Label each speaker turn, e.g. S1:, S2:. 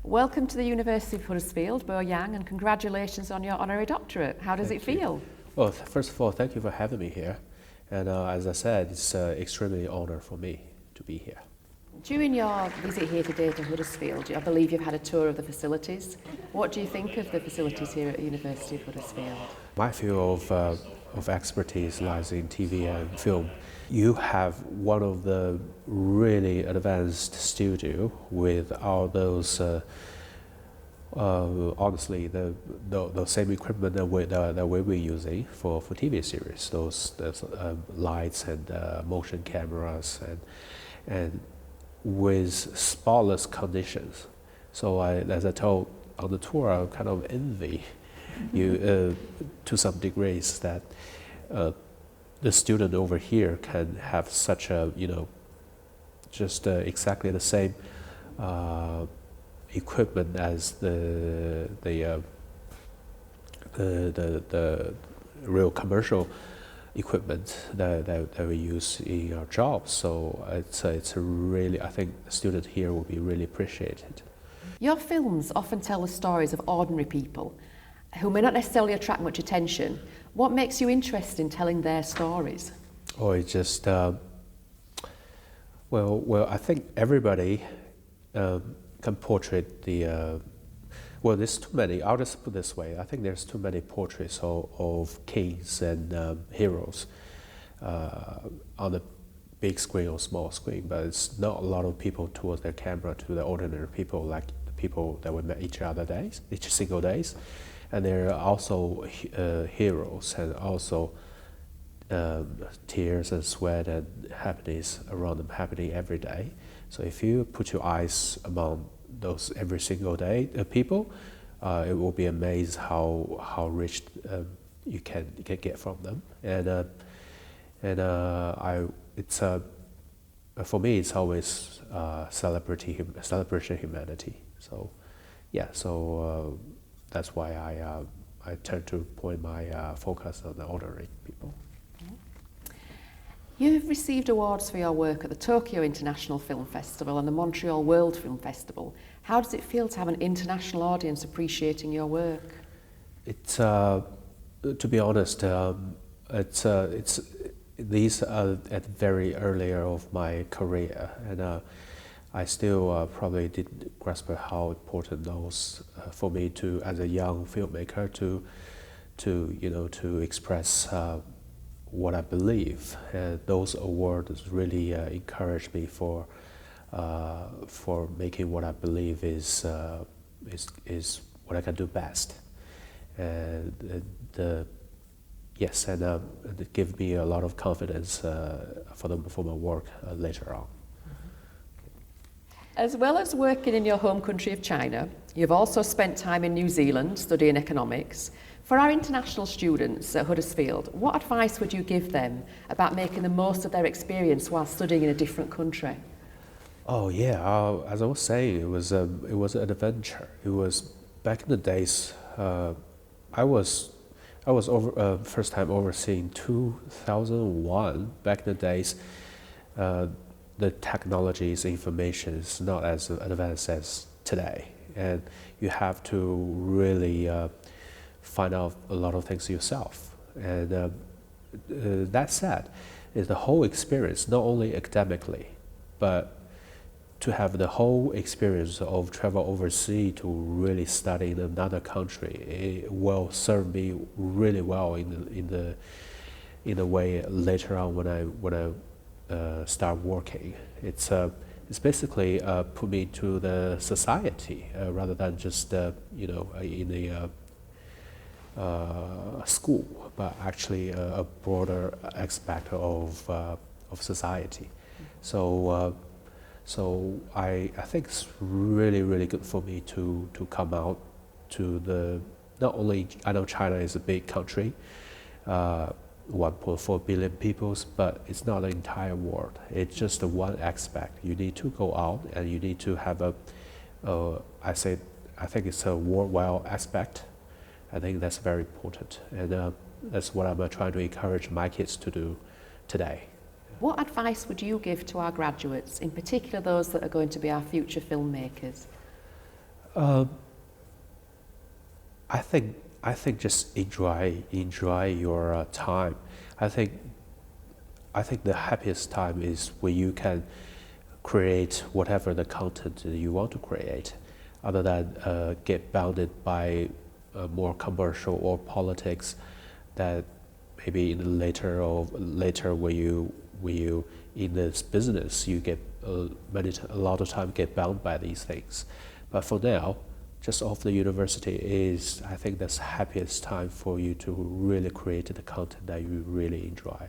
S1: Welcome to the University of Huddersfield, Bo Yang, and congratulations on your Honorary Doctorate. How does it feel?
S2: Well, first of all, thank you for having me here. And as I said, it's extremely honor for me to be here.
S1: During your visit here today to Huddersfield, I believe you've had a tour of the facilities. What do you think of the facilities here at the University of Huddersfield?
S2: My field of expertise lies in TV and film. You have one of the really advanced studio with all those, honestly, the same equipment that we were using for TV series. Those lights and motion cameras and with spotless conditions. So as I told on the tour, I kind of envy you to some degrees that the student over here can have such a, just exactly the same equipment as the real commercial equipment that we use in our jobs. So it's a really, I think the student here will be really appreciated.
S1: Your films often tell the stories of ordinary people who may not necessarily attract much attention. What makes you interested in telling their stories?
S2: Oh, it's just, well, I think everybody can portray the, well, there's too many, I'll just put it this way, I think there's too many portraits of kings and heroes on the big screen or small screen, but it's not a lot of people towards their camera to the ordinary people, like the people that we met each single days. And there are also heroes and also tears and sweat and happiness around them happening every day. So if you put your eyes among those every single day people, it will be amazed how rich you can get from them. It's for me it's always celebrating humanity. So yeah, so that's why I tend to point my focus on the ordinary people.
S1: You have received awards for your work at the Tokyo International Film Festival and the Montreal World Film Festival. How does it feel to have an international audience appreciating your work? It's,
S2: to be honest, these are at very earlier of my career, and I still probably didn't grasp how important those for me to, as a young filmmaker, to express what I believe. And those awards really encouraged me for making what I believe is what I can do best. And yes, and it gave me a lot of confidence for my work later on.
S1: As well as working in your home country of China, you've also spent time in New Zealand studying economics. For our international students at Huddersfield, what advice would you give them about making the most of their experience while studying in a different country?
S2: Oh yeah, as I was saying, it was an adventure. It was back in the days. I was first time overseeing 2001. Back in the days. The technology's information is not as advanced as today, and you have to really find out a lot of things yourself. And that said, is the whole experience, not only academically, but to have the whole experience of travel overseas to really study in another country, it will serve me really well in the way later on when I start working. It's basically put me to the society rather than just in a school, but actually a broader aspect of society. So I think it's really good for me to come out to the, not only, I know China is a big country, 1.4 billion people, but it's not the entire world. It's just the one aspect. You need to go out and you need to have I think it's a worldwide aspect. I think that's very important. And that's what I'm trying to encourage my kids to do today.
S1: What advice would you give to our graduates, in particular those that are going to be our future filmmakers?
S2: I think just enjoy your time. I think the happiest time is when you can create whatever the content that you want to create, other than get bounded by more commercial or politics that maybe in the later when you in this business you get a lot of time get bound by these things. But for now, just off the university is, I think, that's happiest time for you to really create the content that you really enjoy.